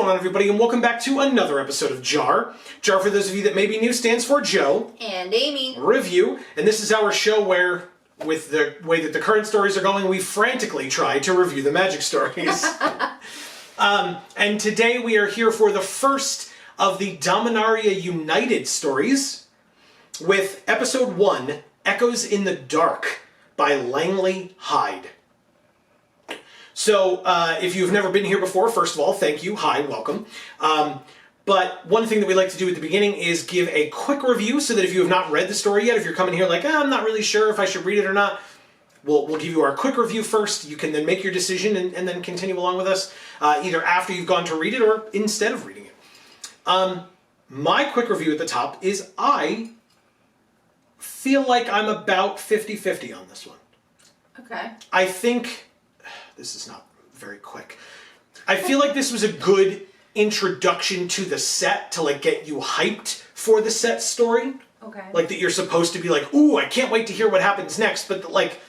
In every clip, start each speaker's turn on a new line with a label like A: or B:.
A: going on, everybody, and welcome back to another episode of JaAR. JaAR, for those of you that may be new, stands for Joe
B: and Amy
A: Review, and this is our show where, with the way that the current stories are going, we frantically try to review the Magic stories. And today we are here for the first of the Dominaria United stories, with Episode 1, Echoes in the Dark, by Langley Hyde. So, if you've never been here before, first of all, thank you. Hi, welcome. But one thing that we like to do at the beginning is give a quick review so that if you have not read the story yet, if you're coming here like, I'm not really sure if I should read it or not, we'll give you our quick review first. You can then make your decision and then continue along with us, either after you've gone to read it or instead of reading it. My quick review at the top is I feel like I'm about 50-50 on this one.
B: Okay.
A: I think... This is not very quick. I feel like this was a good introduction to the set to like get you hyped for the set story.
B: Okay.
A: Like that you're supposed to be like, ooh, I can't wait to hear what happens next, but like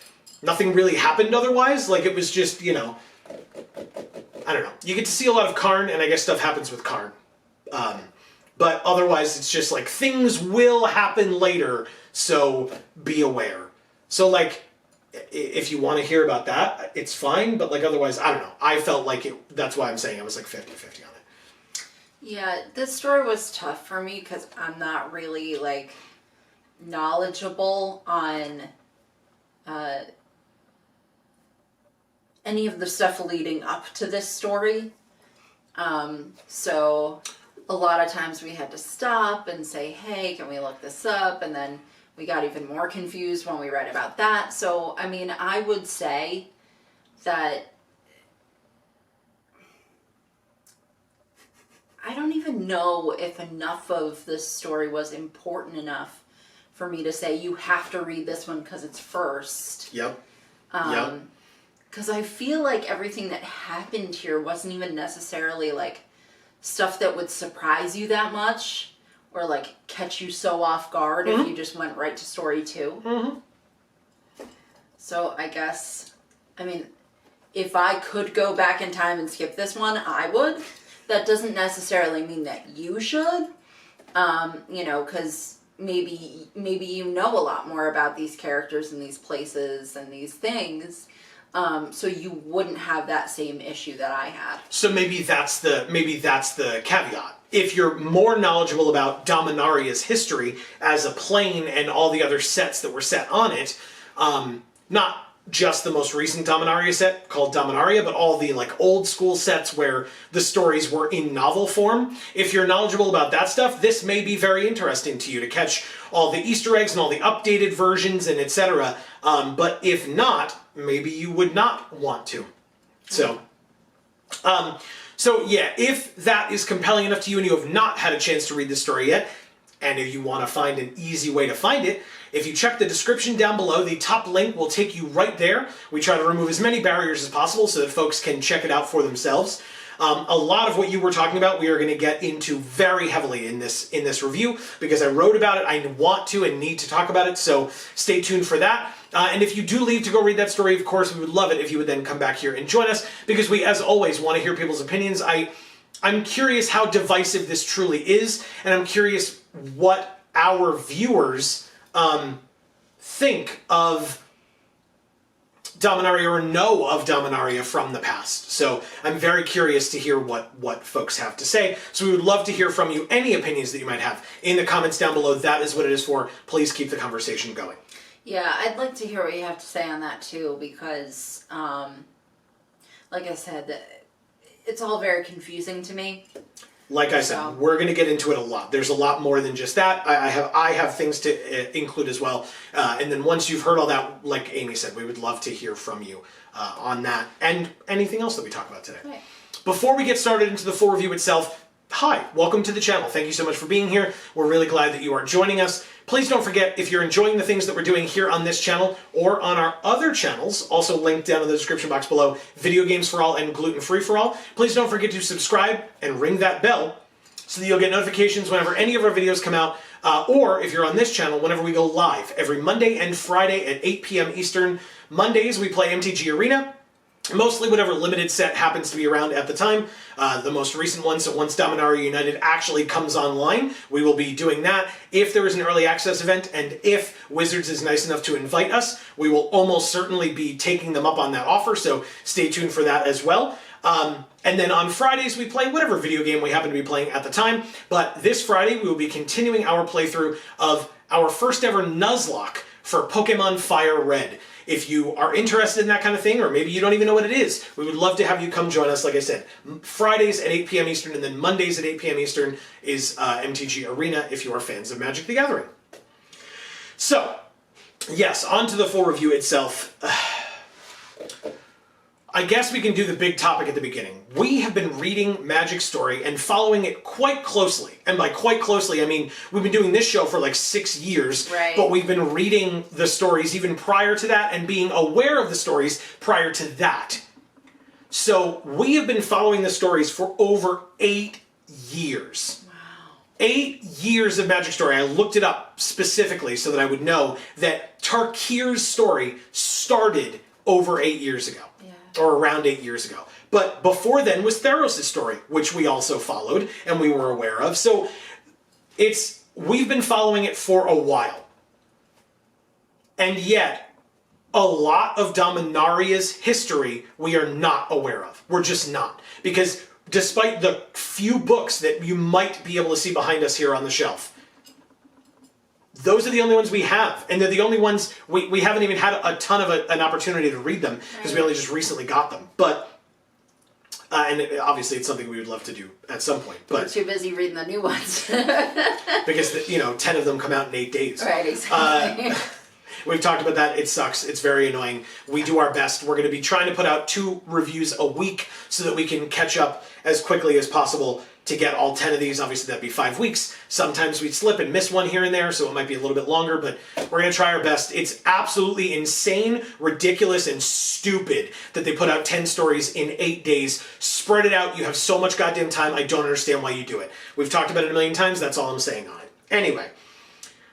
A: nothing really happened otherwise. Like it was just, you know, I don't know. You get to see a lot of Karn, and I guess stuff happens with Karn. But otherwise it's just like things will happen later, so be aware. So like, if you want to hear about that, it's fine, but like otherwise, I don't know. I felt like it, that's why I'm saying I was like 50-50 on it.
B: Yeah, this story was tough for me because I'm not really like knowledgeable on any of the stuff leading up to this story. So a lot of times we had to stop and say, hey, can we look this up? And then we got even more confused when we read about that. So, I mean, I would say that I don't even know if enough of this story was important enough for me to say you have to read this one because it's first.
A: Yep.
B: Because I feel like everything that happened here wasn't even necessarily like stuff that would surprise you that much. Or like catch you so off guard if you just went right to story 2. So I guess, I mean, if I could go back in time and skip this one, I would. That doesn't necessarily mean that you should, you know, because maybe you know a lot more about these characters and these places and these things. So you wouldn't have that same issue that I had. So
A: maybe that's the caveat. If you're more knowledgeable about Dominaria's history as a plane and all the other sets that were set on it, not just the most recent Dominaria set called Dominaria, but all the like old school sets where the stories were in novel form. If you're knowledgeable about that stuff, this may be very interesting to you to catch all the Easter eggs and all the updated versions and etc. But if not, maybe you would not want to. So yeah, if that is compelling enough to you and you have not had a chance to read the story yet, and if you want to find an easy way to find it, if you check the description down below, the top link will take you right there. We try to remove as many barriers as possible so that folks can check it out for themselves. A lot of what you were talking about, we are going to get into very heavily in this review because I wrote about it. I want to and need to talk about it, so stay tuned for that. And if you do leave to go read that story, of course, we would love it if you would then come back here and join us because we, as always, want to hear people's opinions. I'm curious how divisive this truly is, and I'm curious what our viewers think of Dominaria or know of Dominaria from the past. So I'm very curious to hear what folks have to say. So we would love to hear from you any opinions that you might have in the comments down below. That is what it is for. Please keep the conversation going.
B: Yeah, I'd like to hear what you have to say on that too because, like I said, it's all very confusing to me.
A: Like I said, we're going to get into it a lot. There's a lot more than just that. I have things to include as well. And then once you've heard all that, like Amy said, we would love to hear from you on that and anything else that we talk about today.
B: Right.
A: Before we get started into the full review itself, hi, welcome to the channel. Thank you so much for being here. We're really glad that you are joining us. Please don't forget, if you're enjoying the things that we're doing here on this channel or on our other channels, also linked down in the description box below, Video Games for All and Gluten Free for All, please don't forget to subscribe and ring that bell so that you'll get notifications whenever any of our videos come out, or if you're on this channel, whenever we go live every Monday and Friday at 8 p.m. Eastern. Mondays, we play MTG Arena. Mostly whatever limited set happens to be around at the time. The most recent one, so once Dominaria United actually comes online, we will be doing that. If there is an early access event, and if Wizards is nice enough to invite us, we will almost certainly be taking them up on that offer, so stay tuned for that as well. And then on Fridays, we play whatever video game we happen to be playing at the time. But this Friday, we will be continuing our playthrough of our first ever Nuzlocke for Pokemon Fire Red. If you are interested in that kind of thing, or maybe you don't even know what it is, we would love to have you come join us. Like I said, Fridays at 8 p.m. Eastern, and then Mondays at 8 p.m. Eastern is MTG Arena if you are fans of Magic the Gathering. So, yes, on to the full review itself. I guess we can do the big topic at the beginning. We have been reading Magic Story and following it quite closely. And by quite closely, I mean, we've been doing this show for like 6 years,
B: right.
A: But we've been reading the stories even prior to that and being aware of the stories prior to that. So we have been following the stories for over 8 years.
B: Wow.
A: 8 years of Magic Story. I looked it up specifically so that I would know that Tarkir's story started over 8 years ago. Or around 8 years ago. But before then was Theros' story, which we also followed and we were aware of. So we've been following it for a while. And yet, a lot of Dominaria's history we are not aware of. We're just not. Because despite the few books that you might be able to see behind us here on the shelf, those are the only ones we have. And they're the only ones, we haven't even had a ton of an opportunity to read them, because we only just recently got them. But, and obviously it's something we would love to do at some point. But
B: we're too busy reading the new ones.
A: Because, 10 of them come out in 8 days.
B: Right, exactly.
A: We've talked about that. It sucks. It's very annoying. We do our best. We're going to be trying to put out 2 reviews a week so that we can catch up as quickly as possible to get all 10 of these. Obviously, that'd be 5 weeks. Sometimes we'd slip and miss one here and there, so it might be a little bit longer, but we're going to try our best. It's absolutely insane, ridiculous, and stupid that they put out 10 stories in 8 days. Spread it out. You have so much goddamn time. I don't understand why you do it. We've talked about it a million times. That's all I'm saying on it. Anyway,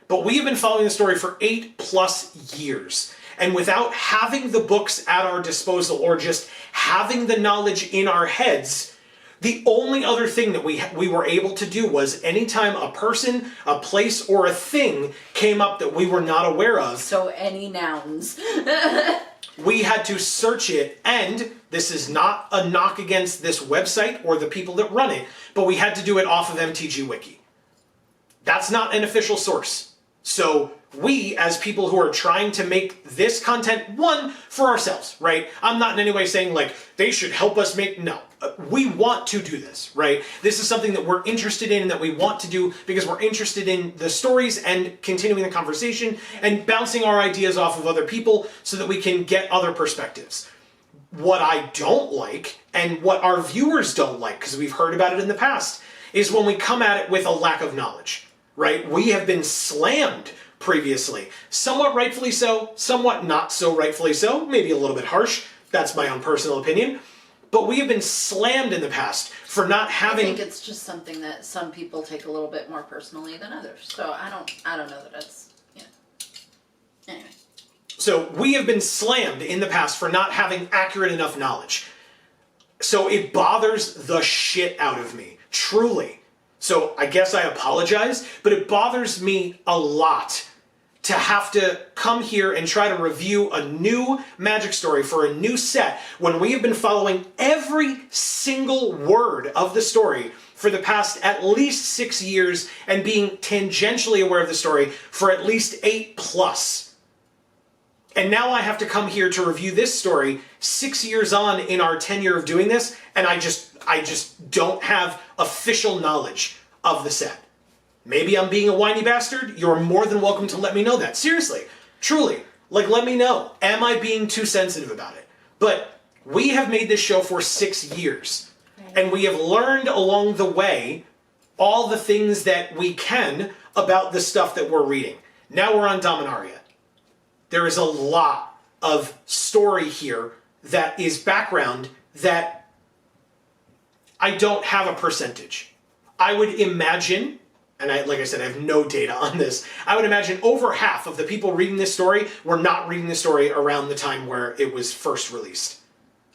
A: but we have been following the story for 8+ years. And without having the books at our disposal or just having the knowledge in our heads, the only other thing that we were able to do was anytime a person, a place, or a thing came up that we were not aware of.
B: So any nouns.
A: We had to search it, and this is not a knock against this website or the people that run it, but we had to do it off of MTG Wiki. That's not an official source. So we, as people who are trying to make this content, one, for ourselves, right? I'm not in any way saying, like, they should help us make, no. We want to do this, right? This is something that we're interested in and that we want to do because we're interested in the stories and continuing the conversation and bouncing our ideas off of other people so that we can get other perspectives. What I don't like, and what our viewers don't like, because we've heard about it in the past, is when we come at it with a lack of knowledge, right? We have been slammed previously. Somewhat rightfully so, somewhat not so rightfully so, maybe a little bit harsh. That's my own personal opinion. But we have been slammed in the past for not having...
B: I think it's just something that some people take a little bit more personally than others. So I don't know that it's... Yeah. Anyway.
A: So we have been slammed in the past for not having accurate enough knowledge. So it bothers the shit out of me. Truly. So I guess I apologize, but it bothers me a lot to have to come here and try to review a new Magic story for a new set when we have been following every single word of the story for the past at least 6 years and being tangentially aware of the story for at least 8+. And now I have to come here to review this story 6 years on in our tenure of doing this, and I just don't have official knowledge of the set. Maybe I'm being a whiny bastard. You're more than welcome to let me know that. Seriously. Truly. Like, let me know. Am I being too sensitive about it? But we have made this show for 6 years. And we have learned along the way all the things that we can about the stuff that we're reading. Now we're on Dominaria. There is a lot of story here that is background that I don't have a percentage. I would imagine... and like I said, I have no data on this. I would imagine over half of the people reading this story were not reading the story around the time where it was first released.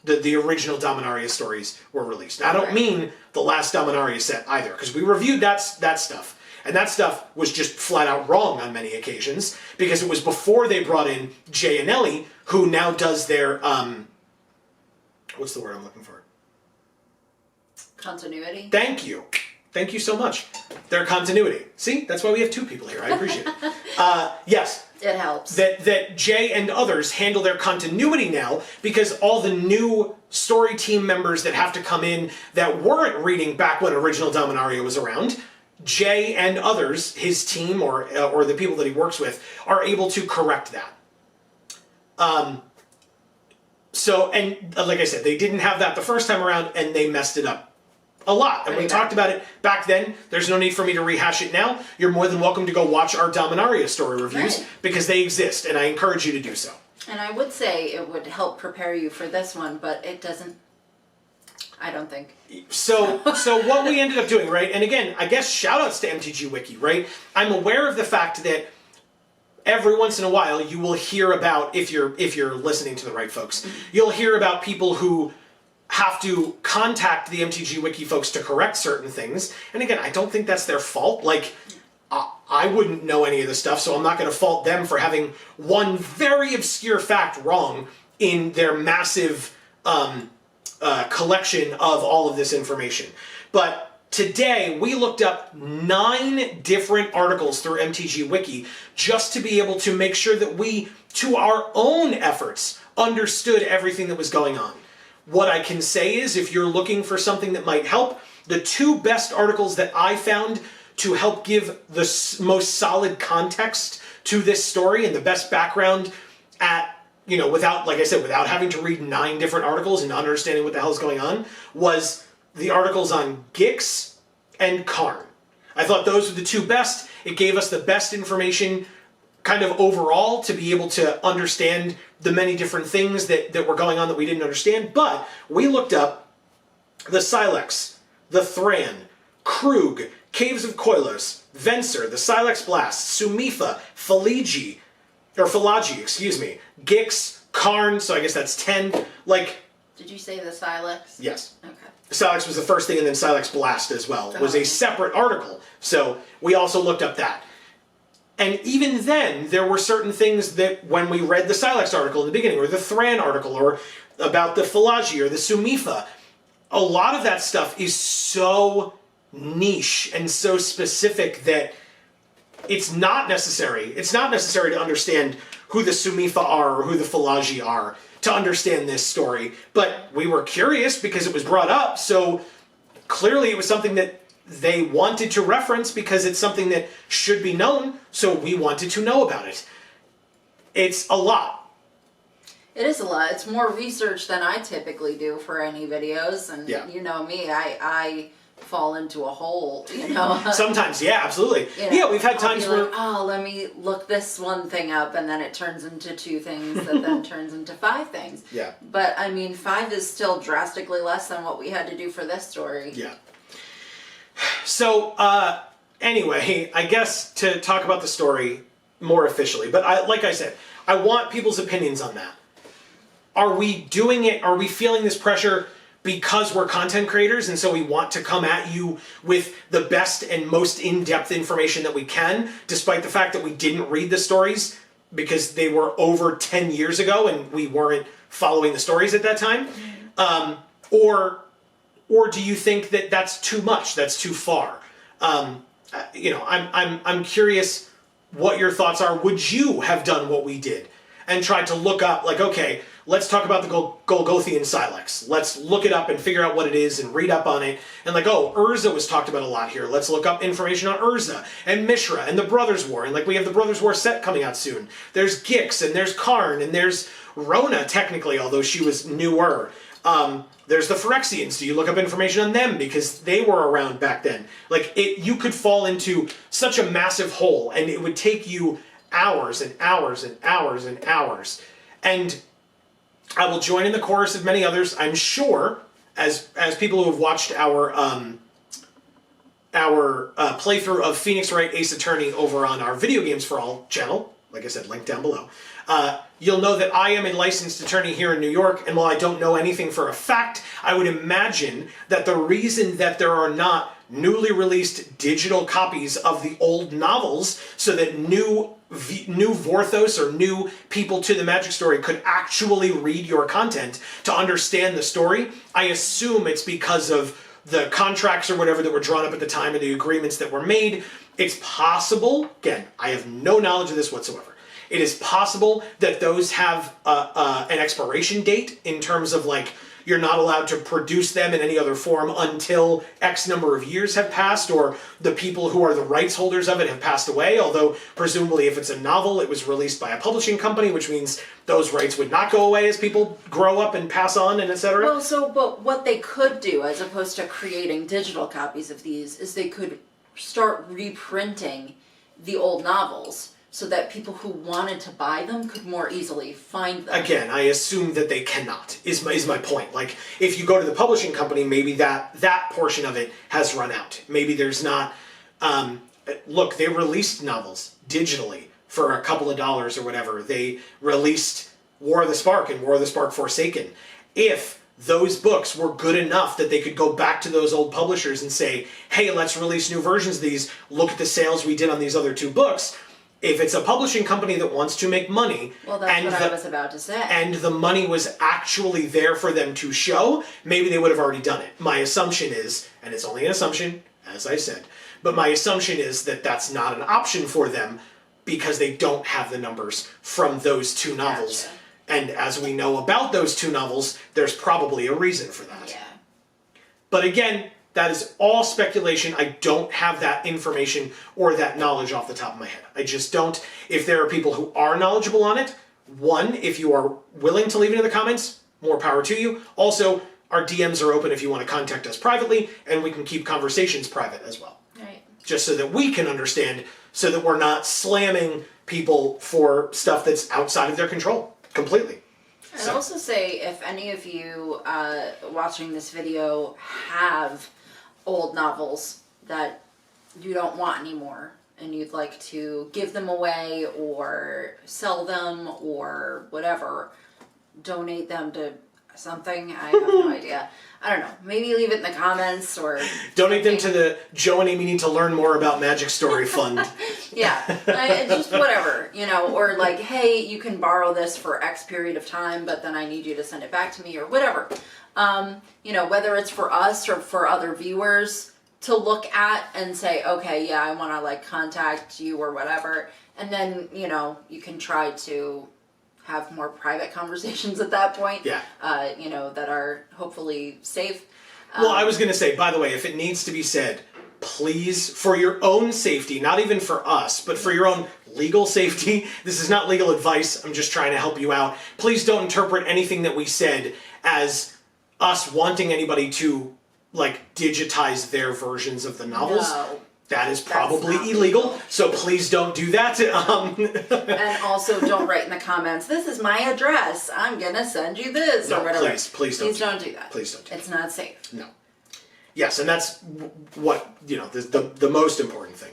A: the original Dominaria stories were released. I don't mean the last Dominaria set either, because we reviewed that stuff. And that stuff was just flat out wrong on many occasions, because it was before they brought in Jay and Ellie, who now does their, what's the word I'm looking for?
B: Continuity?
A: Thank you. Thank you so much. Their continuity. See, that's why we have two people here. I appreciate it. Yes.
B: It helps.
A: That Jay and others handle their continuity now, because all the new story team members that have to come in that weren't reading back when original Dominaria was around, Jay and others, his team or the people that he works with, are able to correct that. So, and like I said, they didn't have that the first time around, and they messed it up a lot. And we talked about it back then. There's no need for me to rehash it now. You're more than welcome to go watch our Dominaria story reviews, because they exist, and I encourage you to do so.
B: And I would say it would help prepare you for this one, but it doesn't. I don't think.
A: So what we ended up doing, right? And again, I guess shout outs to MTG Wiki, right? I'm aware of the fact that every once in a while you will hear about, if you're listening to the right folks, you'll hear about people who have to contact the MTG Wiki folks to correct certain things. And again, I don't think that's their fault. Like, I wouldn't know any of this stuff, so I'm not going to fault them for having one very obscure fact wrong in their massive collection of all of this information. But today, we looked up 9 different articles through MTG Wiki just to be able to make sure that we, to our own efforts, understood everything that was going on. What I can say is, if you're looking for something that might help, the 2 best articles that I found to help give the most solid context to this story and the best background at, without, like I said, without having to read 9 different articles and understanding what the hell's going on, was the articles on Gix and Karn. I thought those were the 2 best. It gave us the best information kind of overall to be able to understand the many different things that were going on that we didn't understand. But we looked up the Silex, the Thran, Krug, Caves of Koilos, Venser, the Silex Blast, Sumifa, Philagi, Gix, Karn, so I guess that's 10.
B: Did you say the Silex?
A: Yes.
B: Okay.
A: Silex was the first thing, and then Silex Blast as well was a separate article. So we also looked up that. And even then, there were certain things that when we read the Silex article in the beginning, or the Thran article, or about the Philagi, or the Sumifa, a lot of that stuff is so niche and so specific that it's not necessary. It's not necessary to understand who the Sumifa are or who the Philagi are to understand this story. But we were curious because it was brought up, so clearly it was something that they wanted to reference because it's something that should be known, so we wanted to know about it. It's a lot.
B: It is a lot. It's more research than I typically do for any videos, and you know me, I fall into a hole,
A: Sometimes, yeah, absolutely. Yeah, we've had times where...
B: let me look this one thing up, and then it turns into 2 things, that then turns into 5 things.
A: Yeah.
B: But, 5 is still drastically less than what we had to do for this story.
A: Yeah. So, anyway, I guess to talk about the story more officially, but like I said, I want people's opinions on that. Are we doing it, are we feeling this pressure because we're content creators and so we want to come at you with the best and most in-depth information that we can, despite the fact that we didn't read the stories because they were over 10 years ago and we weren't following the stories at that time? Or do you think that that's too much? That's too far? I'm curious what your thoughts are. Would you have done what we did and tried to look up, okay, let's talk about the Golgothian Silex. Let's look it up and figure out what it is and read up on it. And Urza was talked about a lot here. Let's look up information on Urza and Mishra and the Brothers War. And we have the Brothers War set coming out soon. There's Gix and there's Karn and there's Rona, technically, although she was newer. There's the Phyrexians. Do you look up information on them because they were around back then? You could fall into such a massive hole, and it would take you hours and hours and hours and hours. And I will join in the chorus of many others, I'm sure, as people who have watched our playthrough of Phoenix Wright Ace Attorney over on our Video Games for All channel, like I said, link down below, you'll know that I am a licensed attorney here in New York, and while I don't know anything for a fact, I would imagine that the reason that there are not newly released digital copies of the old novels so that new Vorthos or new people to the Magic story could actually read your content to understand the story, I assume it's because of the contracts or whatever that were drawn up at the time and the agreements that were made. It's possible, again, I have no knowledge of this whatsoever, it is possible that those have an expiration date in terms of like, you're not allowed to produce them in any other form until X number of years have passed, or the people who are the rights holders of it have passed away, although presumably if it's a novel, it was released by a publishing company, which means those rights would not go away as people grow up and pass on and etc.
B: Well, but what they could do, as opposed to creating digital copies of these, is they could start reprinting the old novels so that people who wanted to buy them could more easily find them.
A: Again, I assume that they cannot, is my point. Like, if you go to the publishing company, maybe that portion of it has run out. Maybe there's not... look, they released novels digitally for a couple of dollars or whatever. They released War of the Spark and War of the Spark Forsaken. If those books were good enough that they could go back to those old publishers and say, hey, let's release new versions of these, look at the sales we did on these other two books... If it's a publishing company that wants to make money...
B: Well, that's what I was about to say.
A: And the money was actually there for them to show, maybe they would have already done it. My assumption is, and it's only an assumption, as I said, but my assumption is that that's not an option for them because they don't have the numbers from those two novels.
B: Gotcha.
A: And as we know about those two novels, there's probably a reason for that.
B: Yeah.
A: But again... That is all speculation. I don't have that information or that knowledge off the top of my head. I just don't. If there are people who are knowledgeable on it, one, if you are willing to leave it in the comments, more power to you. Also, our DMs are open if you want to contact us privately, and we can keep conversations private as well.
B: Right.
A: Just so that we can understand, so that we're not slamming people for stuff that's outside of their control completely.
B: I'd also say if any of you watching this video have old novels that you don't want anymore and you'd like to give them away or sell them or whatever, donate them to something, I have no idea. I don't know. Maybe leave it in the comments or...
A: Donate them to the Joe and Amy Need to Learn More About Magic Story Fund.
B: Yeah. Just whatever, you know, or like, hey, you can borrow this for X period of time, but then I need you to send it back to me or whatever. You know, whether it's for us or for other viewers to look at and say, okay, yeah, I want to like contact you or whatever. And then, you know, you can try to have more private conversations at that point.
A: Yeah.
B: You know, that are hopefully safe.
A: Well, I was going to say, by the way, if it needs to be said, please, for your own safety, not even for us, but for your own legal safety, this is not legal advice, I'm just trying to help you out. Please don't interpret anything that we said as us wanting anybody to, like, digitize their versions of the novels.
B: No.
A: That is probably illegal, so please don't do that.
B: And also don't write in the comments, this is my address, I'm gonna send you this, or whatever.
A: Please don't
B: do that.
A: Please don't do
B: It's not safe.
A: No. Yes, and that's what, you know, the most important thing.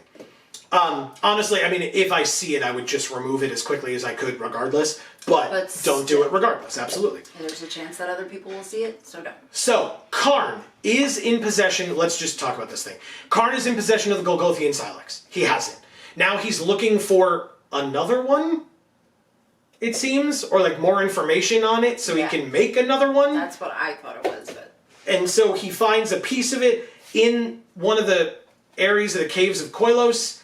A: Honestly, I mean, if I see it, I would just remove it as quickly as I could regardless, but don't do it regardless, absolutely.
B: There's a chance that other people will see it, so don't.
A: So, Karn is in possession, let's just talk about this thing. Karn is in possession of the Golgothian Silex. He has it. Now he's looking for another one, it seems, or like more information on it so he can make another one.
B: That's what I thought it was, but...
A: And so he finds a piece of it in one of the areas of the caves of Koilos,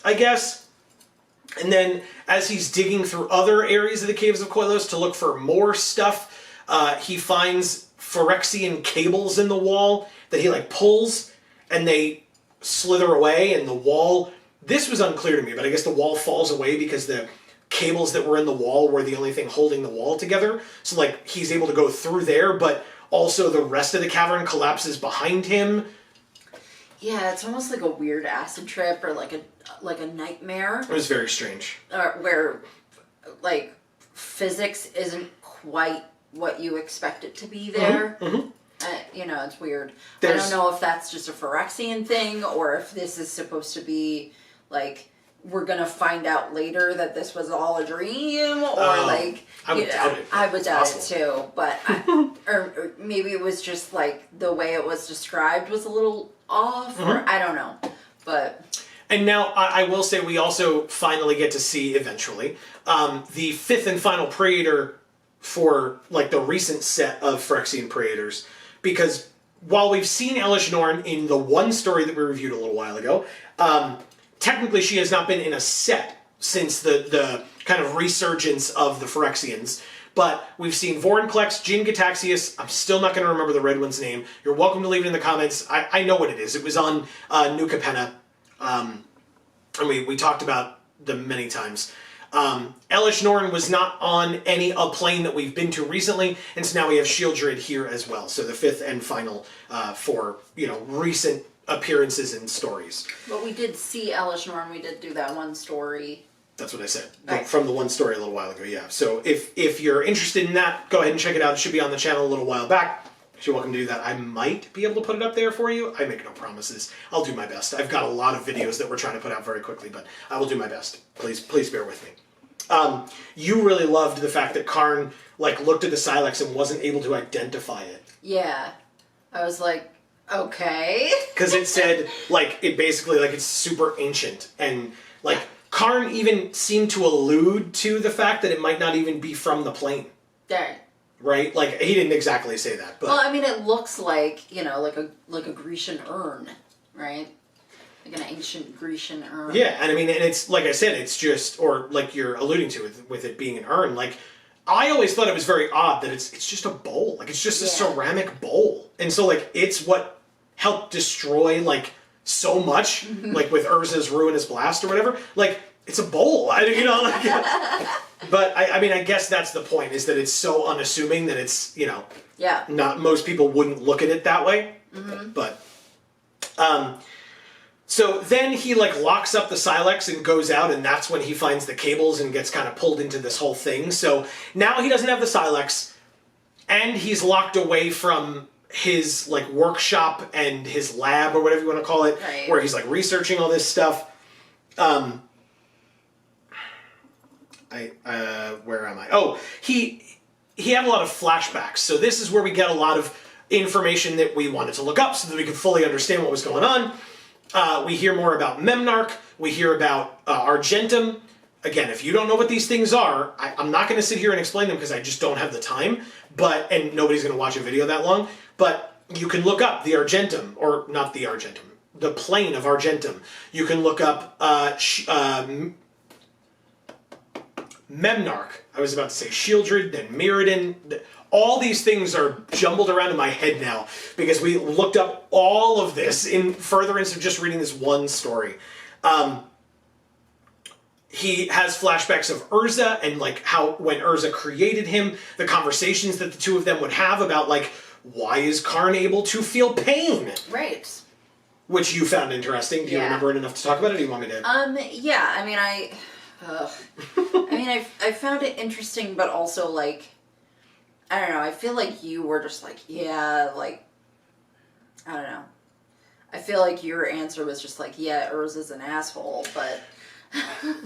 A: I guess. And then as he's digging through other areas of the caves of Koilos to look for more stuff, he finds Phyrexian cables in the wall that he like pulls and they slither away, and the wall, this was unclear to me, but I guess the wall falls away because the cables that were in the wall were the only thing holding the wall together. So like he's able to go through there, but also the rest of the cavern collapses behind him.
B: Yeah, it's almost like a weird acid trip or like a nightmare.
A: It was very strange.
B: Where like physics isn't quite what you expect it to be there.
A: Mm-hmm.
B: You know, it's weird. I don't know if that's just a Phyrexian thing or if this is supposed to be like we're gonna find out later that this was all a dream, or like
A: I would doubt it.
B: I would
A: It's
B: doubt
A: possible.
B: it too, but or maybe it was just like the way it was described was a little off, or I don't know, but.
A: And now I will say we also finally get to see eventually the 5th and final Praetor for like the recent set of Phyrexian Praetors, because while we've seen Elish Norn in the one story that we reviewed a little while ago, technically she has not been in a set since the kind of resurgence of the Phyrexians. But we've seen Vorinclex, Jin Gataxius. I'm still not going to remember the red one's name. You're welcome to leave it in the comments. I know what it is. It was on New Capenna. And we talked about them many times. Elish Norn was not on a plane that we've been to recently, and so now we have Shieldred here as well. So the 5th and final for recent appearances and stories.
B: But we did see Elish Norn. We did do that one story.
A: That's what I said
B: Right.
A: from the one story a little while ago. Yeah. So if you're interested in that, go ahead and check it out. It should be on the channel a little while back. You're welcome to do that. I might be able to put it up there for you. I make no promises. I'll do my best. I've got a lot of videos that we're trying to put out very quickly, but I will do my best. Please bear with me. You really loved the fact that Karn looked at the Silex and wasn't able to identify it.
B: Yeah, I was like, okay.
A: Because it said it basically it's super ancient, and Karn even seemed to allude to the fact that it might not even be from the plane.
B: Dang.
A: Right? He didn't exactly say that, but
B: Well, I mean, it looks like a Grecian urn, right? Like an ancient Grecian urn.
A: yeah, and I mean, and it's like I said, it's just, or like you're alluding to with it being an urn. I always thought it was very odd that it's just a bowl, it's just a ceramic bowl, and so it's what helped destroy so much, with Urza's ruinous blast or whatever. It's a bowl, But I mean, I guess that's the point, is that it's so unassuming that it's
B: Yeah.
A: not, most people wouldn't look at it that way. But so then he locks up the Silex and goes out, and that's when he finds the cables and gets kind of pulled into this whole thing. So now he doesn't have the Silex, and he's locked away from his workshop and his lab, or whatever you want to call it,
B: Right.
A: where he's researching all this stuff. Where am I? Oh, he had a lot of flashbacks. So this is where we get a lot of information that we wanted to look up so that we could fully understand what was going on. We hear more about Memnarch. We hear about Argentum. Again, if you don't know what these things are, I'm not going to sit here and explain them because I just don't have the time. And nobody's going to watch a video that long. But you can look up the Argentum, or not the Argentum, the plane of Argentum. You can look up Memnarch. I was about to say Shieldred, then Mirrodin. All these things are jumbled around in my head now because we looked up all of this in furtherance of just reading this one story. He has flashbacks of Urza and how when Urza created him, the conversations that the two of them would have about why is Karn able to feel pain?
B: Right.
A: Which you found interesting. Do you remember it enough to talk about it, or do you want me to?
B: Yeah, I mean, I found it interesting, but also I don't know, I feel like you were just I don't know. I feel like your answer was just yeah, Urza's an asshole, but...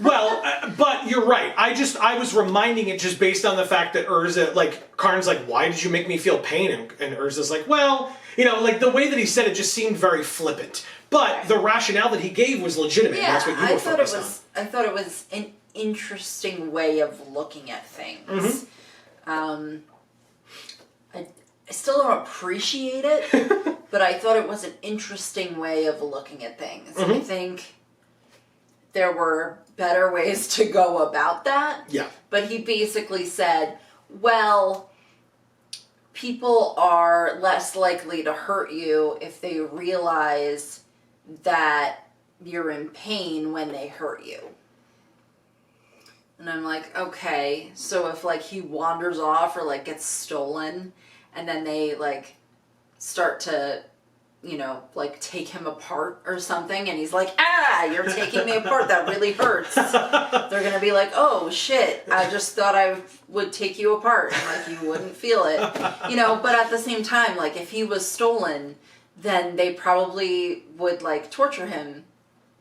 A: Well, but you're right. I was reminding it just based on the fact that Urza, Karn's why did you make me feel pain? And Urza's well, the way that he said it just seemed very flippant. But the rationale that he gave was legitimate.
B: Yeah,
A: That's what you were focused on.
B: I thought it was an interesting way of looking at things. I still don't appreciate it, but I thought it was an interesting way of looking at things. I think there were better ways to go about that.
A: Yeah.
B: But he basically said, well, people are less likely to hurt you if they realize that you're in pain when they hurt you. And I'm okay, so if he wanders off or gets stolen, and then they start to take him apart or something, and he's you're taking me apart, that really hurts. They're gonna be oh shit, I just thought I would take you apart, and you wouldn't feel it. But at the same time, if he was stolen, then they probably would torture him,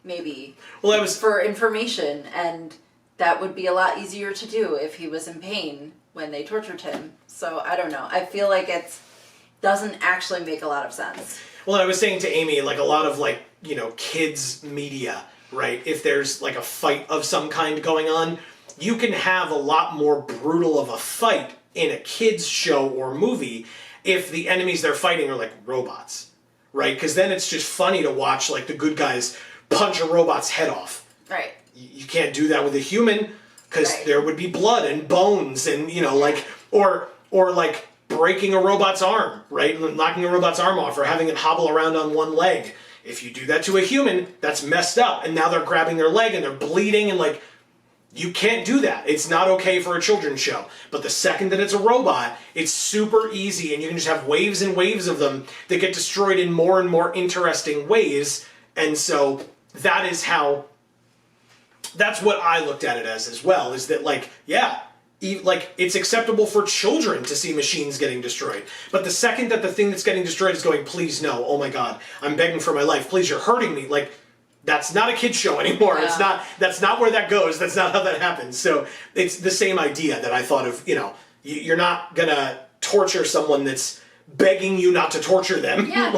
B: maybe.
A: Well, that was
B: for information, and that would be a lot easier to do if he was in pain when they tortured him. So I don't know. I feel like it doesn't actually make a lot of sense.
A: Well, I was saying to Amy, like a lot of like, kids media, right? If there's like a fight of some kind going on, you can have a lot more brutal of a fight in a kids show or movie if the enemies they're fighting are like robots, right? Because then it's just funny to watch like the good guys punch a robot's head off.
B: Right.
A: You can't do that with a human because
B: Right.
A: there would be blood and bones and, like, or like breaking a robot's arm, right? Knocking a robot's arm off or having it hobble around on one leg. If you do that to a human, that's messed up. And now they're grabbing their leg and they're bleeding and like, you can't do that. It's not okay for a children's show. But the second that it's a robot, it's super easy and you can just have waves and waves of them that get destroyed in more and more interesting ways. And so that's what I looked at it as well, is that like, yeah, like it's acceptable for children to see machines getting destroyed. But the second that the thing that's getting destroyed is going, please no, oh my God, I'm begging for my life, please, you're hurting me, like, that's not a kid's show anymore. Yeah. That's not where that goes. That's not how that happens. So it's the same idea that I thought of, you're not going to torture someone that's begging you not to torture them.
B: Yeah,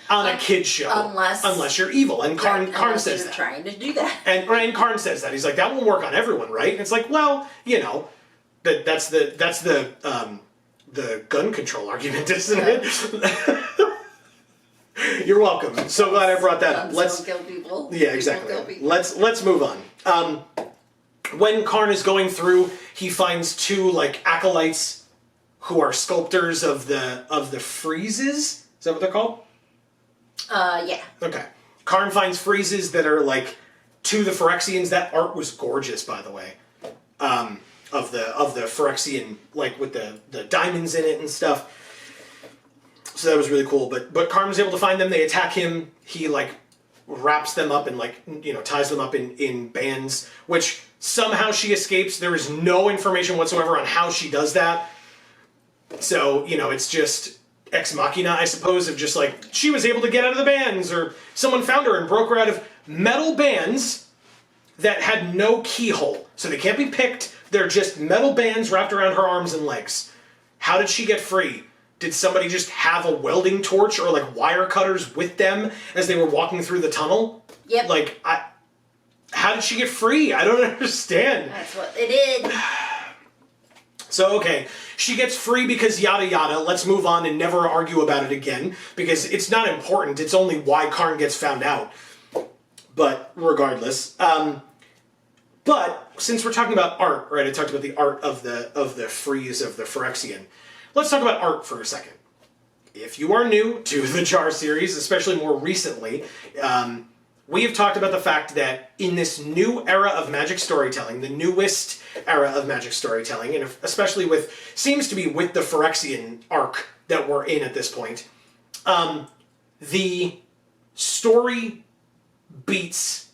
A: on a kid's show. Unless you're evil. And Karn says that.
B: Trying to do that.
A: And Karn says that. He's like, that won't work on everyone, right? And it's like, well, that's the gun control argument, isn't it? You're welcome. So glad I brought that up.
B: Let's kill people.
A: Yeah, exactly. Kill people. Let's move on. When Karn is going through, he finds two like acolytes who are sculptors of the friezes. Is that what they're called?
B: Yeah.
A: Okay. Karn finds friezes that are like to the Phyrexians. That art was gorgeous, by the way. Of the Phyrexian, like with the diamonds in it and stuff. So that was really cool. But Karn was able to find them. They attack him. He like wraps them up and like ties them up in bands, which somehow she escapes. There is no information whatsoever on how she does that. So it's just ex machina, I suppose, of just like she was able to get out of the bands, or someone found her and broke her out of metal bands that had no keyhole, so they can't be picked. They're just metal bands wrapped around her arms and legs. How did she get free? Did somebody just have a welding torch or like wire cutters with them as they were walking through the tunnel?
B: Yep.
A: Like, how did she get free? I don't understand.
B: That's what they did.
A: So, okay, she gets free because yada yada. Let's move on and never argue about it again, because it's not important. It's only why Karn gets found out. But regardless, but since we're talking about art, right? I talked about the art of the frieze of the Phyrexian. Let's talk about art for a second. If you are new to the JaAR series, especially more recently, we have talked about the fact that in this new era of magic storytelling, the newest era of magic storytelling, and especially seems to be with the Phyrexian arc that we're in at this point, the story beats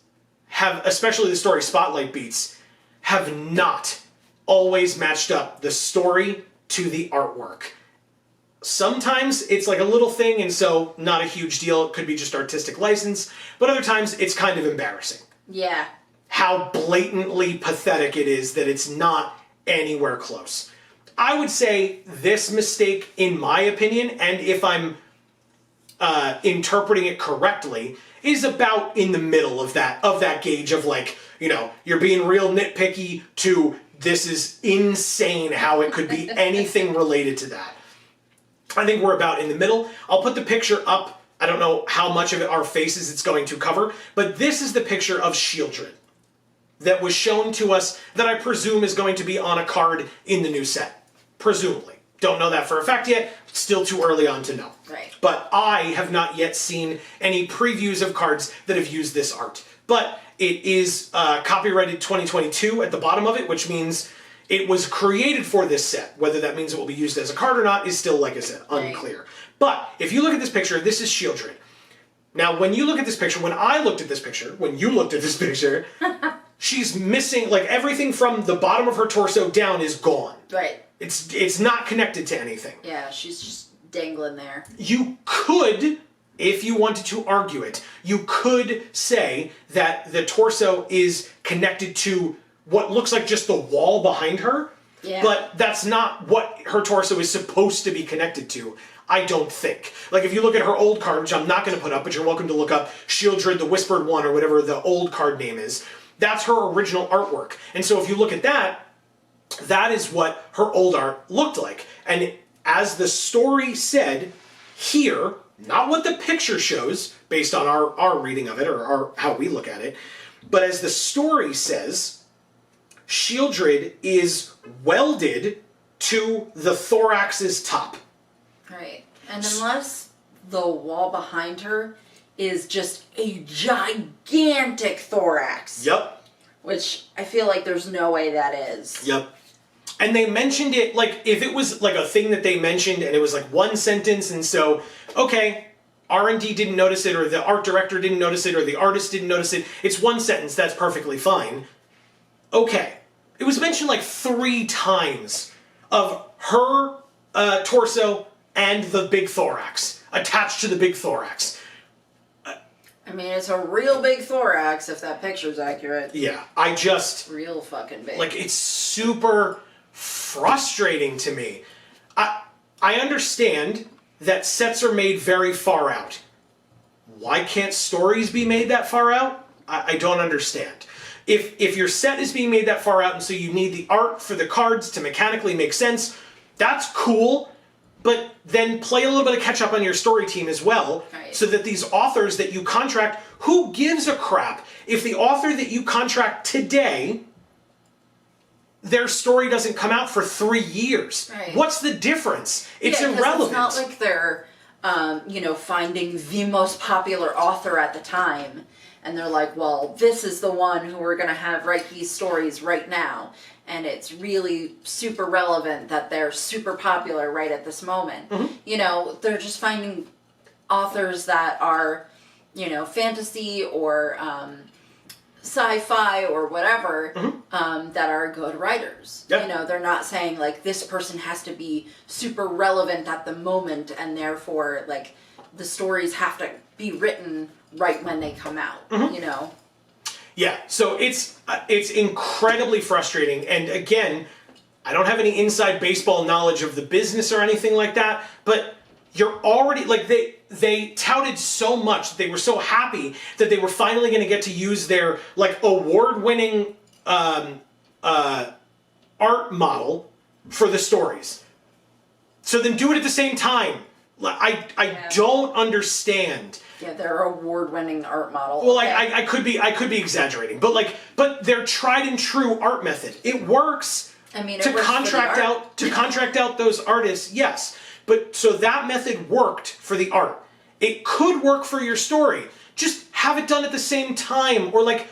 A: especially the story spotlight beats, have not always matched up the story to the artwork. Sometimes it's like a little thing, and so not a huge deal. It could be just artistic license. But other times it's kind of embarrassing.
B: Yeah.
A: How blatantly pathetic it is that it's not anywhere close. I would say this mistake, in my opinion, and if I'm interpreting it correctly, is about in the middle of that gauge of like, you're being real nitpicky to this is insane how it could be anything related to that. I think we're about in the middle. I'll put the picture up. I don't know how much of our faces it's going to cover, but this is the picture of Shieldred that was shown to us that I presume is going to be on a card in the new set. Presumably. Don't know that for a fact yet. Still too early on to know.
B: Right.
A: But I have not yet seen any previews of cards that have used this art. But it is copyrighted 2022 at the bottom of it, which means it was created for this set. Whether that means it will be used as a card or not is still, like I said, unclear. Right. But if you look at this picture, this is Shieldred. Now, when you look at this picture, when I looked at this picture, when you looked at this picture, she's missing, like, everything from the bottom of her torso down is gone.
B: Right.
A: It's not connected to anything.
B: Yeah, she's just dangling there.
A: You could if you wanted to argue it, you could say that the torso is connected to what looks like just the wall behind her, but that's not what her torso is supposed to be connected to, I don't think. Like, if you look at her old card, which I'm not going to put up, but you're welcome to look up Shieldred, the Whispered One, or whatever the old card name is, that's her original artwork. And so if you look at that, that is what her old art looked like. And as the story said here, not what the picture shows, based on our reading of it, or how we look at it, but as the story says, Shieldred is welded to the thorax's top.
B: Right. And unless the wall behind her is just a gigantic thorax.
A: Yep.
B: Which I feel like there's no way that is.
A: Yep. And they mentioned it, like, if it was like a thing that they mentioned and it was like one sentence, and so, okay, R&D didn't notice it, or the art director didn't notice it, or the artist didn't notice it, it's one sentence, that's perfectly fine. Okay. It was mentioned like 3 times of her torso and the big thorax, attached to the big thorax.
B: I mean, it's a real big thorax, if that picture's accurate.
A: Yeah, I just...
B: Real fucking big.
A: Like, it's super frustrating to me. I understand that sets are made very far out. Why can't stories be made that far out? I don't understand. If your set is being made that far out and so you need the art for the cards to mechanically make sense, that's cool, but then play a little bit of catch up on your story team as well,
B: right,
A: so that these authors that you contract, who gives a crap if the author that you contract today, their story doesn't come out for 3 years?
B: Right.
A: What's the difference? It's irrelevant.
B: It's not like they're, finding the most popular author at the time, and they're like, well, this is the one who we're going to have write these stories right now. And it's really super relevant that they're super popular right at this moment.
A: Mm-hmm.
B: You know, they're just finding authors that are, fantasy or sci-fi or whatever, that are good writers.
A: Yep.
B: They're not saying, like, this person has to be super relevant at the moment, and therefore, like, the stories have to be written right when they come out,
A: Yeah, so it's incredibly frustrating, and again, I don't have any inside baseball knowledge of the business or anything like that, but you're already, like, they touted so much, they were so happy that they were finally going to get to use their, like, award-winning art model for the stories. So then do it at the same time. I don't understand.
B: Yeah, their award-winning art model.
A: Well, okay. I could be exaggerating, but their tried and true art method, it works.
B: I mean,
A: to contract out those artists, yes. But so that method worked for the art. It could work for your story. Just have it done at the same time, or like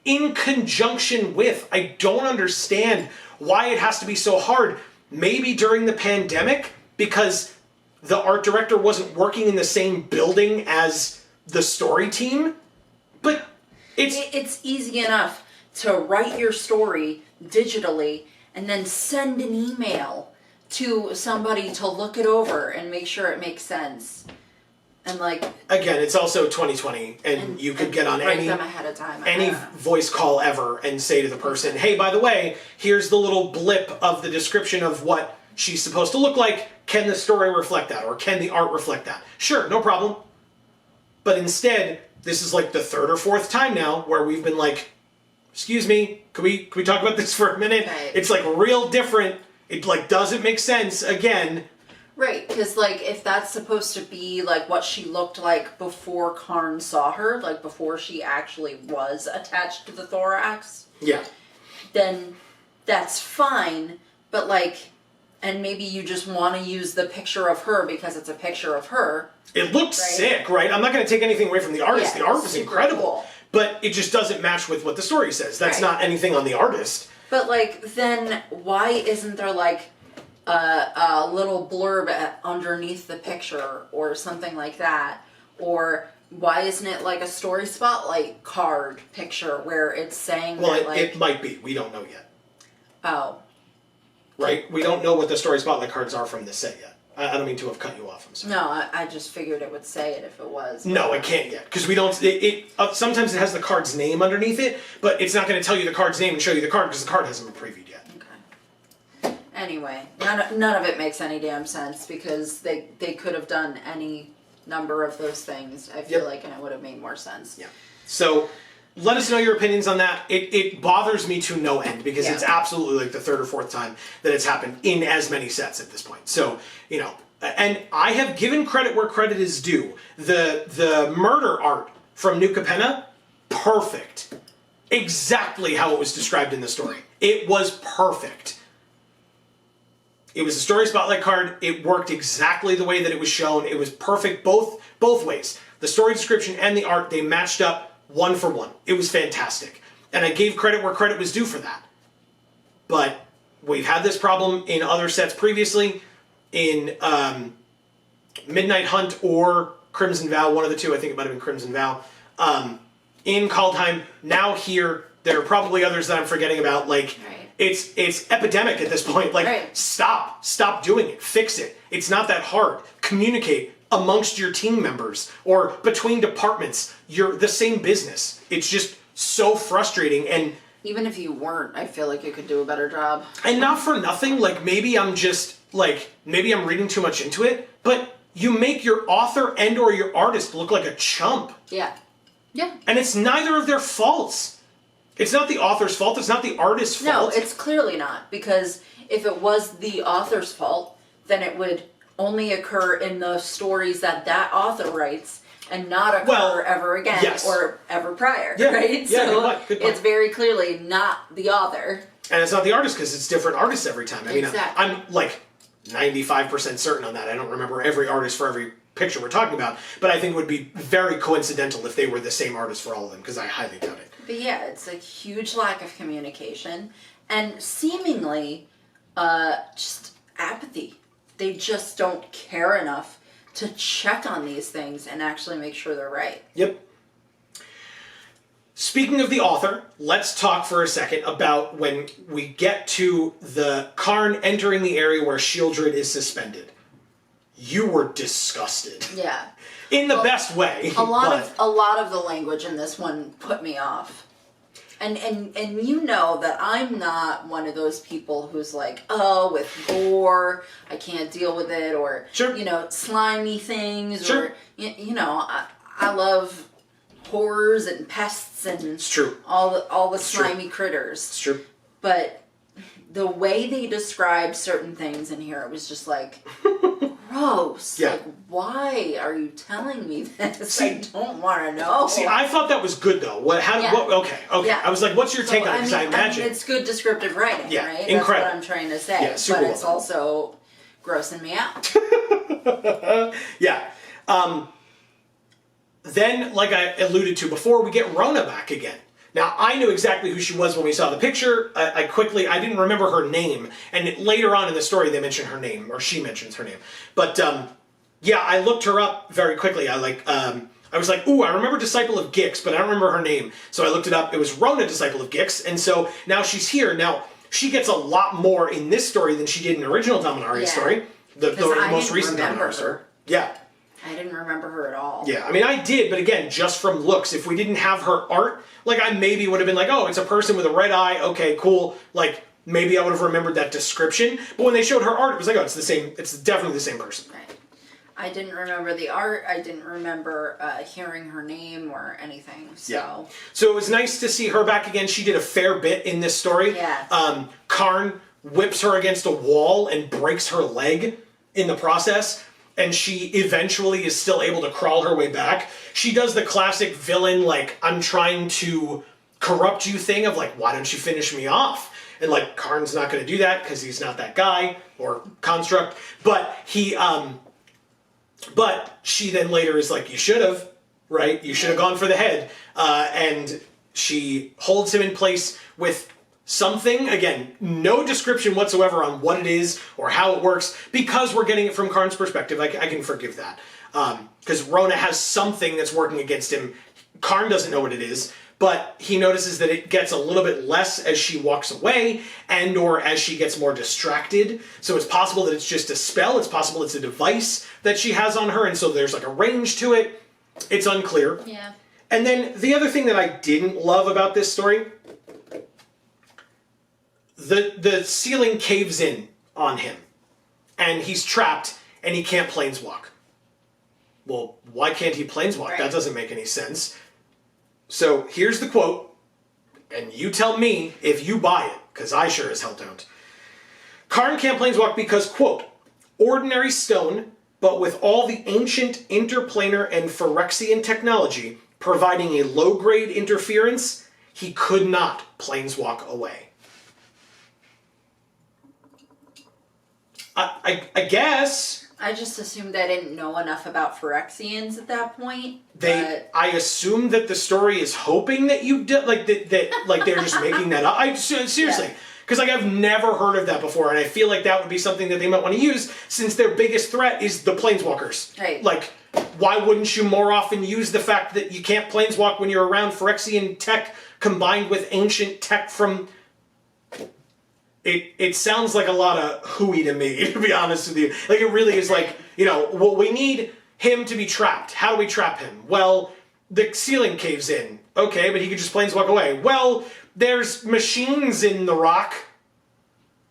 A: in conjunction with. I don't understand why it has to be so hard. Maybe during the pandemic, because the art director wasn't working in the same building as the story team, but
B: it's easy enough to write your story digitally and then send an email to somebody to look it over and make sure it makes sense. And like,
A: again, it's also 2020, and you could get on
B: them ahead of time.
A: any voice call ever and say to the person, hey, by the way, here's the little blip of the description of what she's supposed to look like. Can the story reflect that? Or can the art reflect that? Sure, no problem. But instead, this is like the 3rd or 4th time now where we've been like, excuse me, can we talk about this for a minute?
B: Right.
A: It's like real different. It like doesn't make sense again.
B: Right, because like if that's supposed to be like what she looked like before Karn saw her, like before she actually was attached to the thorax.
A: Yeah.
B: Then that's fine, but like, and maybe you just want to use the picture of her because it's a picture of her.
A: It looked sick, right? I'm not going to take anything away from the artist.
B: Yeah,
A: the art was incredible.
B: Cool.
A: But it just doesn't match with what the story says. That's not anything on the artist.
B: But like, then why isn't there like a little blurb underneath the picture or something like that? Or why isn't it like a story spotlight card picture where it's saying
A: it might be. We don't know yet.
B: Oh.
A: Right? We don't know what the story spotlight cards are from this set yet. I don't mean to have cut you off. I'm sorry.
B: No, I just figured it would say it if it was.
A: No, it can't yet, because we don't. Sometimes it has the card's name underneath it, but it's not going to tell you the card's name and show you the card because the card hasn't been previewed yet.
B: Okay. Anyway, none of it makes any damn sense because they could have done any number of those things. I feel like, and it would have made more sense.
A: Yeah. So. Let us know your opinions on that. It bothers me to no end because it's absolutely like the third or fourth time that it's happened in as many sets at this point. So, you know, and I have given credit where credit is due. The murder art from New Capenna, perfect. Exactly how it was described in the story. It was perfect. It was a story spotlight card. It worked exactly the way that it was shown. It was perfect both ways. The story description and the art, they matched up 1 for 1. It was fantastic. And I gave credit where credit was due for that. But we've had this problem in other sets previously. In Midnight Hunt or Crimson Vow, one of the two, I think it might have been Crimson Vow. In Kaldheim, now here, there are probably others that I'm forgetting about. Like, it's epidemic at this point. Like, stop doing it. Fix it. It's not that hard. Communicate amongst your team members or between departments. You're the same business. It's just so frustrating. And
B: even if you weren't, I feel like you could do a better job.
A: And not for nothing, like maybe I'm reading too much into it, but you make your author and or your artist look like a chump.
B: Yeah. Yeah.
A: And it's neither of their faults. It's not the author's fault, it's not the artist's fault.
B: No, it's clearly not, because if it was the author's fault, then it would only occur in the stories that author writes and not occur ever again or ever prior, right?
A: Yeah,
B: so
A: good point.
B: It's very clearly not the author.
A: And it's not the artist because it's different artists every time. I mean,
B: exactly.
A: I'm like 95% certain on that. I don't remember every artist for every picture we're talking about, but I think it would be very coincidental if they were the same artist for all of them, because I highly doubt it.
B: But yeah, it's a huge lack of communication and seemingly just apathy. They just don't care enough to check on these things and actually make sure they're right.
A: Yep. Speaking of the author, let's talk for a second about when we get to the Karn entering the area where Shieldred is suspended. You were disgusted.
B: Yeah.
A: In the best way.
B: A lot of the language in this one put me off. And you know that I'm not one of those people who's like, oh, with gore, I can't deal with it, or, you know, slimy things, or, you know, I love horrors and pests and
A: it's true.
B: all the slimy critters.
A: It's true.
B: But the way they describe certain things in here, it was just like, gross.
A: Yeah.
B: Like, why are you telling me this? See, I don't want to know.
A: See, I thought that was good though. Okay. Yeah. I was like, what's your take on it? Because I imagine
B: it's good descriptive writing, right?
A: Incredible.
B: That's what I'm trying to say.
A: Yeah, super
B: but it's also grossing me out.
A: Yeah. Then, like I alluded to before, we get Rona back again. Now, I knew exactly who she was when we saw the picture. I didn't remember her name. And later on in the story, they mention her name, or she mentions her name. But, yeah, I looked her up very quickly. I was like, ooh, I remember Disciple of Gix, but I don't remember her name. So I looked it up. It was Rona, Disciple of Gix. And so now she's here. Now, she gets a lot more in this story than she did in the original Dominaria story. The most recent Dominaria story. Yeah.
B: I didn't remember her at all.
A: Yeah, I mean, I did, but again, just from looks. If we didn't have her art, like, I maybe would have been like, oh, it's a person with a red eye, okay, cool. Like, maybe I would have remembered that description. But when they showed her art, it was like, oh, it's definitely the same person.
B: Right. I didn't remember the art. I didn't remember hearing her name or anything, so...
A: Yeah. So it was nice to see her back again. She did a fair bit in this story.
B: Yeah.
A: Karn whips her against a wall and breaks her leg in the process. And she eventually is still able to crawl her way back. She does the classic villain, like, I'm trying to corrupt you thing of, like, why don't you finish me off? And, like, Karn's not going to do that because he's not that guy, or construct. But but she then later is like, you should have, right? You should have gone for the head. And she holds him in place with something, again, no description whatsoever on what it is or how it works, because we're getting it from Karn's perspective. I can forgive that. Because Rona has something that's working against him. Karn doesn't know what it is, but he notices that it gets a little bit less as she walks away and or as she gets more distracted. So it's possible that it's just a spell, it's possible it's a device that she has on her, and so there's like a range to it. It's unclear.
B: Yeah.
A: And then the other thing that I didn't love about this story, the ceiling caves in on him, and he's trapped, and he can't planeswalk. Well, why can't he planeswalk?
B: Right.
A: That doesn't make any sense. So here's the quote, and you tell me if you buy it, because I sure as hell don't. Karn can't planeswalk because, quote, ordinary stone, but with all the ancient interplanar and Phyrexian technology providing a low-grade interference, he could not planeswalk away. I guess
B: I just assumed I didn't know enough about Phyrexians at that point.
A: I assume that the story is hoping that you did, like that like they're just making that up. Seriously, because like I've never heard of that before, and I feel like that would be something that they might want to use since their biggest threat is the planeswalkers.
B: Right.
A: Like, why wouldn't you more often use the fact that you can't planeswalk when you're around Phyrexian tech combined with ancient tech from? It sounds like a lot of hooey to me, to be honest with you. Like, it really is like, well, we need him to be trapped. How do we trap him? Well, the ceiling caves in. Okay, but he could just planeswalk away. Well, there's machines in the rock.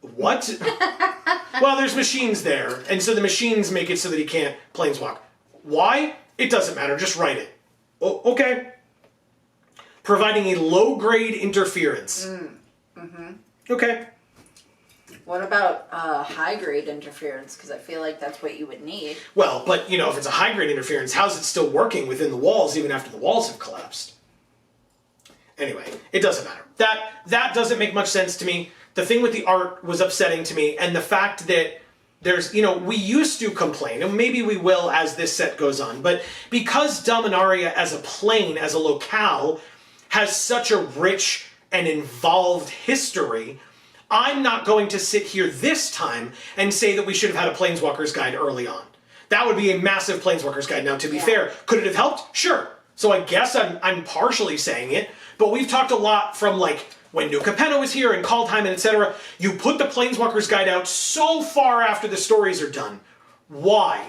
A: What? Well, there's machines there, and so the machines make it so that he can't planeswalk. Why? It doesn't matter, just write it. Okay. Providing a low-grade interference. Okay.
B: What about high-grade interference? Because I feel like that's what you would need.
A: Well, but, if it's a high-grade interference, how's it still working within the walls even after the walls have collapsed? Anyway, it doesn't matter. That doesn't make much sense to me. The thing with the art was upsetting to me, and the fact that there's, we used to complain, and maybe we will as this set goes on, but because Dominaria as a plane, as a locale, has such a rich and involved history, I'm not going to sit here this time and say that we should have had a Planeswalker's Guide early on. That would be a massive Planeswalker's Guide. Now, to be fair, could it have helped? Sure. So I guess I'm partially saying it, but we've talked a lot from like when New Capenna was here and Kaldheim and etc. You put the Planeswalker's Guide out so far after the stories are done. Why?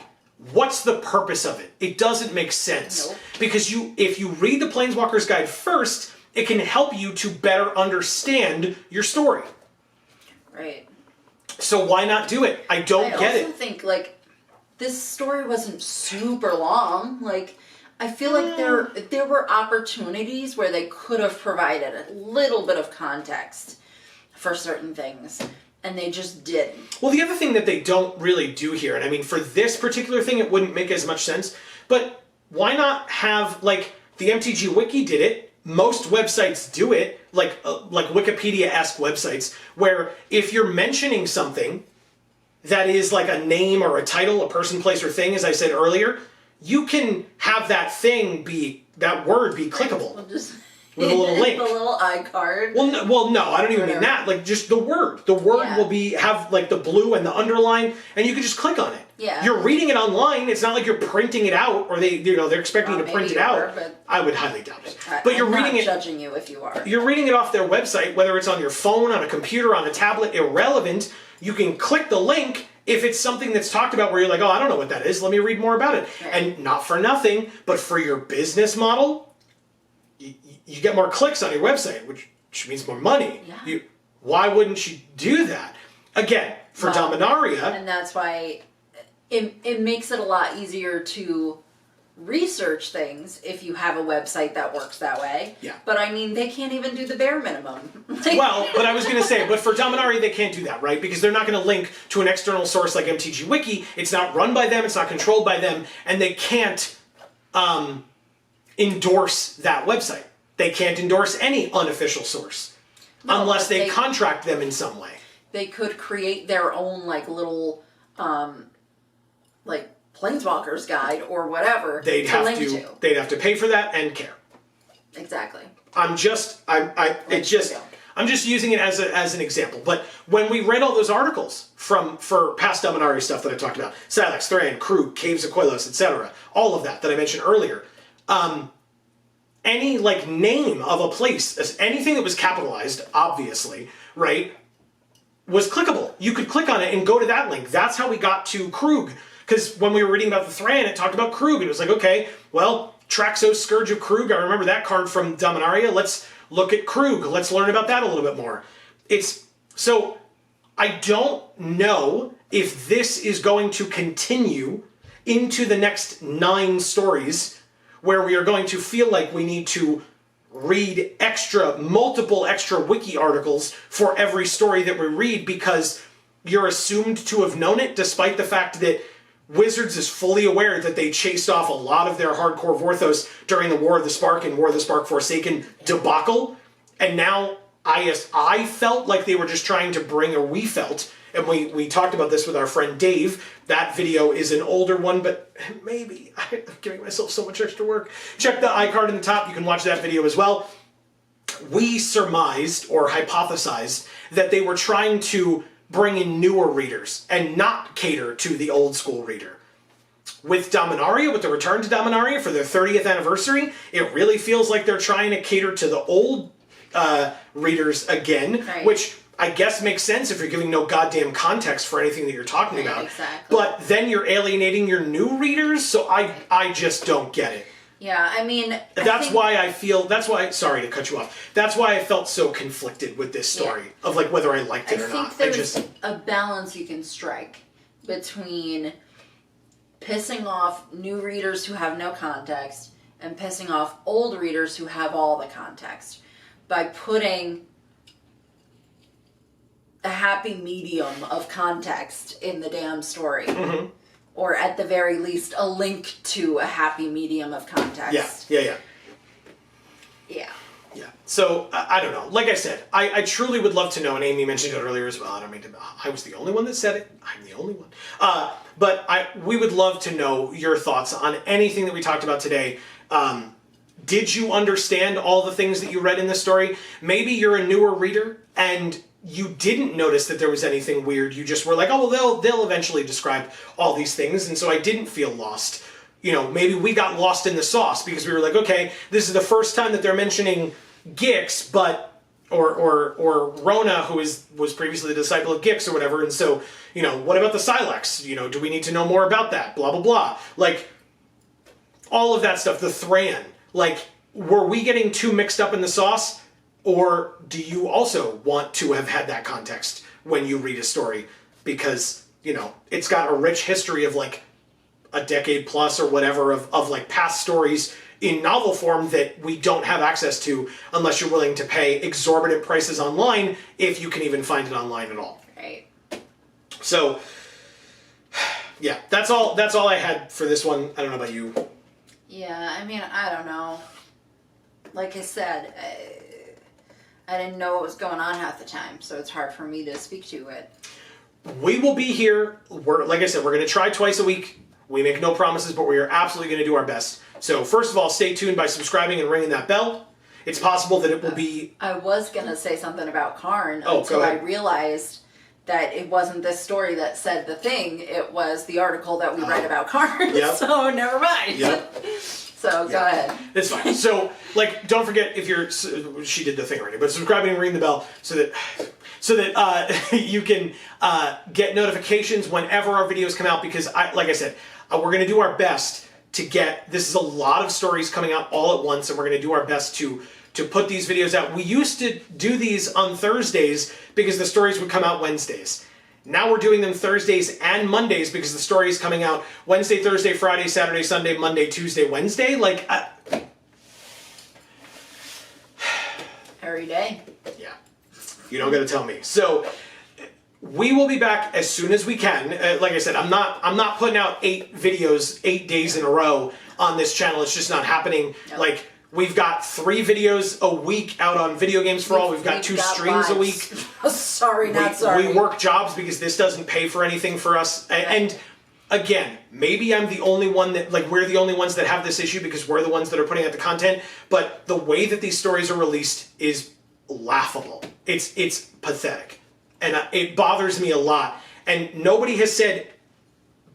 A: What's the purpose of it? It doesn't make sense.
B: Nope.
A: Because if you read the Planeswalker's Guide first, it can help you to better understand your story.
B: Right.
A: So why not do it? I don't get it.
B: I also think, like, this story wasn't super long. Like, I feel like there were opportunities where they could have provided a little bit of context for certain things, and they just didn't.
A: Well, the other thing that they don't really do here, and I mean, for this particular thing, it wouldn't make as much sense, but why not have, like, the MTG Wiki did it, most websites do it, like Wikipedia-esque websites, where if you're mentioning something that is like a name or a title, a person, place, or thing, as I said earlier, you can have that word be clickable.
B: We'll just
A: with a little link.
B: The little iCard.
A: Well, no, I don't even mean that. Like, just the word. The word will have, like, the blue and the underline, and you can just click on it.
B: Yeah.
A: You're reading it online. It's not like you're printing it out, or they're expecting you to print it out.
B: But
A: I would highly doubt it. But you're reading it.
B: I'm not judging you if you are.
A: You're reading it off their website, whether it's on your phone, on a computer, on a tablet, irrelevant. You can click the link if it's something that's talked about where you're like, oh, I don't know what that is. Let me read more about it.
B: Right.
A: And not for nothing, but for your business model, you get more clicks on your website, which means more money.
B: Yeah.
A: Why wouldn't you do that? Again, for Dominaria.
B: And that's why it makes it a lot easier to research things if you have a website that works that way.
A: Yeah.
B: But I mean, they can't even do the bare minimum.
A: Well, but I was going to say, but for Dominaria, they can't do that, right? Because they're not going to link to an external source like MTG Wiki. It's not run by them. It's not controlled by them. And they can't endorse that website. They can't endorse any unofficial source unless they contract them in some way.
B: They could create their own, like, little, like, Planeswalker's Guide or whatever
A: They'd have to pay for that and care.
B: Exactly.
A: I'm just using it as an example. But when we read all those articles for past Dominaria stuff that I talked about, Silex, Thran, Krug, Caves of Koilos, etc., all of that I mentioned earlier, any like name of a place, anything that was capitalized, obviously, right, was clickable. You could click on it and go to that link. That's how we got to Krug. Because when we were reading about the Thran, it talked about Krug. It was like, okay, well, Traxos Scourge of Krug, I remember that card from Dominaria. Let's look at Krug. Let's learn about that a little bit more. So I don't know if this is going to continue into the next 9 stories where we are going to feel like we need to read multiple extra wiki articles for every story that we read because you're assumed to have known it, despite the fact that Wizards is fully aware that they chased off a lot of their hardcore Vorthos during the War of the Spark and War of the Spark Forsaken debacle. And now I felt like they were just trying to bring, or we felt, and we talked about this with our friend Dave. That video is an older one, but maybe I'm giving myself so much extra work. Check the iCard in the top. You can watch that video as well. We surmised or hypothesized that they were trying to bring in newer readers and not cater to the old school reader. With Dominaria, with the return to Dominaria for their 30th anniversary, it really feels like they're trying to cater to the old readers again, right. Which I guess makes sense if you're giving no goddamn context for anything that you're talking about.
B: Exactly.
A: But then you're alienating your new readers, so I just don't get it.
B: Yeah, I mean...
A: sorry to cut you off. That's why I felt so conflicted with this story, of like whether I liked it or not.
B: I think there's a balance you can strike between pissing off new readers who have no context and pissing off old readers who have all the context by putting a happy medium of context in the damn story. Mm-hmm. Or at the very least, a link to a happy medium of context.
A: Yeah. So, I don't know. Like I said, I truly would love to know, and Amy mentioned it earlier as well. I don't mean to... I was the only one that said it. I'm the only one. But we would love to know your thoughts on anything that we talked about today. Did you understand all the things that you read in this story? Maybe you're a newer reader, and you didn't notice that there was anything weird. You just were like, oh, well, they'll eventually describe all these things, and so I didn't feel lost. You know, maybe we got lost in the sauce because we were like, okay, this is the first time that they're mentioning Gix, but or Rona, who was previously the disciple of Gix or whatever, and so, you know, what about the Silex? You know, do we need to know more about that? Blah, blah, blah. Like, all of that stuff, the Thran. Like, were we getting too mixed up in the sauce? Or do you also want to have had that context when you read a story? Because, you know, it's got a rich history of like a decade plus or whatever of like past stories in novel form that we don't have access to unless you're willing to pay exorbitant prices online, if you can even find it online at all.
B: Right.
A: So, yeah, that's all I had for this one. I don't know about you.
B: Yeah, I mean, I don't know. Like I said, I didn't know what was going on half the time, so it's hard for me to speak to it.
A: We will be here. Like I said, we're going to try twice a week. We make no promises, but we are absolutely going to do our best. So first of all, stay tuned by subscribing and ringing that bell. It's possible that it will be...
B: I was going to say something about Karn until I realized that it wasn't this story that said the thing. It was the article that we read about Karn. Yep. So never mind. Yep. So go ahead.
A: It's fine. So, like, don't forget if you're... She did the thing already, but subscribing and ring the bell so that you can get notifications whenever our videos come out, because, like I said, we're going to do our best to get... This is a lot of stories coming out all at once, and we're going to do our best to put these videos out. We used to do these on Thursdays because the stories would come out Wednesdays. Now we're doing them Thursdays and Mondays because the story is coming out Wednesday, Thursday, Friday, Saturday, Sunday, Monday, Tuesday, Wednesday. Like,
B: every day.
A: Yeah. You don't got to tell me. So we will be back as soon as we can. Like I said, I'm not putting out 8 videos 8 days in a row on this channel. It's just not happening. Nope. Like, we've got 3 videos a week out on Video Games for All. We've got 2 streams a week.
B: Sorry.
A: We work jobs because this doesn't pay for anything for us. Okay. And again, maybe I'm the only one that, like, we're the only ones that have this issue because we're the ones that are putting out the content. But the way that these stories are released is laughable. It's pathetic. And it bothers me a lot. And nobody has said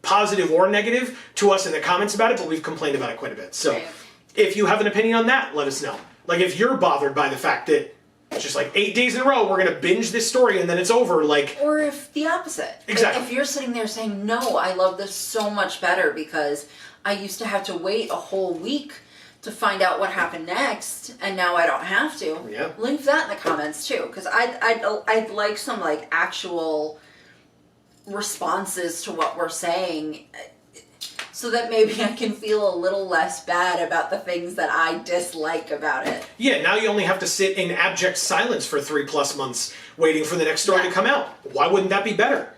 A: positive or negative to us in the comments about it, but we've complained about it quite a bit. So... Right. if you have an opinion on that, let us know. Like, if you're bothered by the fact that it's just like 8 days in a row, we're going to binge this story and then it's over, like...
B: Or if the opposite.
A: Exactly.
B: If you're sitting there saying, no, I love this so much better because I used to have to wait a whole week to find out what happened next, and now I don't have to.
A: Yeah.
B: Leave that in the comments, too, because I'd like some, like, actual responses to what we're saying, so that maybe I can feel a little less bad about the things that I dislike about it.
A: Yeah, now you only have to sit in abject silence for 3+ months waiting for the next story to come out. Why wouldn't that be better?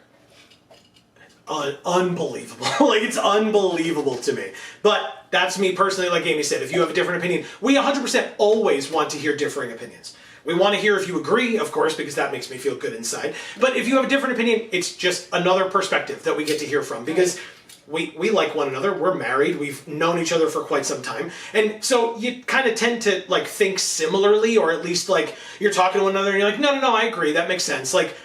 A: Unbelievable. Like, it's unbelievable to me. But that's me personally, like Amy said. If you have a different opinion, we 100% always want to hear differing opinions. We want to hear if you agree, of course, because that makes me feel good inside. But if you have a different opinion, it's just another perspective that we get to hear from. Because we like one another, we're married, we've known each other for quite some time. And so you kind of tend to, like, think similarly, or at least, like, you're talking to one another and you're like, no, I agree, that makes sense. Like,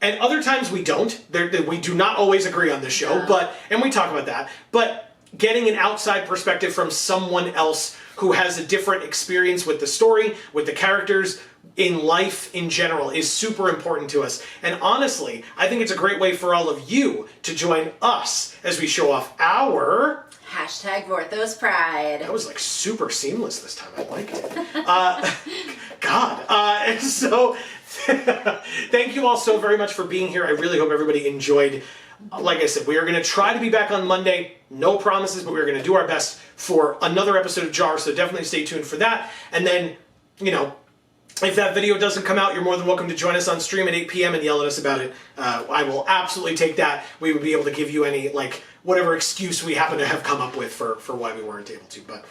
A: and other times we don't. We do not always agree on this show, and we talk about that. But getting an outside perspective from someone else who has a different experience with the story, with the characters, in life in general, is super important to us. And honestly, I think it's a great way for all of you to join us as we show off our...
B: #Vorthos Pride.
A: That was, like, super seamless this time. I like it. God. And so... Thank you all so very much for being here. I really hope everybody enjoyed. Like I said, we are going to try to be back on Monday. No promises, but we're going to do our best for another episode of JaAR, so definitely stay tuned for that. And then, you know, if that video doesn't come out, you're more than welcome to join us on stream at 8 p.m. and yell at us about it. I will absolutely take that. We would be able to give you any, like, whatever excuse we happen to have come up with for why we weren't able to. But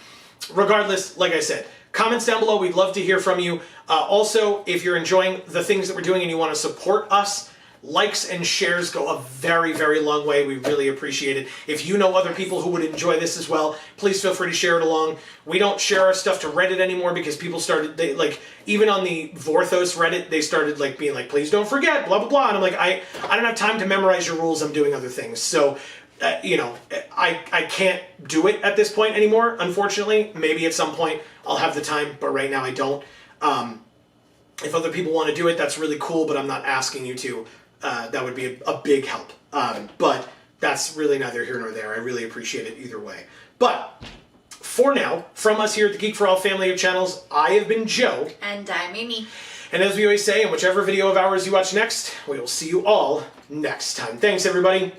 A: regardless, like I said, comments down below. We'd love to hear from you. Also, if you're enjoying the things that we're doing and you want to support us, likes and shares go a very, very long way. We really appreciate it. If you know other people who would enjoy this as well, please feel free to share it along. We don't share our stuff to Reddit anymore because people started, even on the Vorthos Reddit, they started, like, being like, please don't forget, blah, blah, blah. And I'm like, I don't have time to memorize your rules. I'm doing other things. So, you know, I can't do it at this point anymore, unfortunately. Maybe at some point I'll have the time, but right now I don't. If other people want to do it, that's really cool, but I'm not asking you to. That would be a big help. But that's really neither here nor there. I really appreciate it either way. But for now, from us here at the Geek for All family of channels, I have been Joe.
B: And I'm Amy.
A: And as we always say, in whichever video of ours you watch next, we will see you all next time. Thanks, everybody.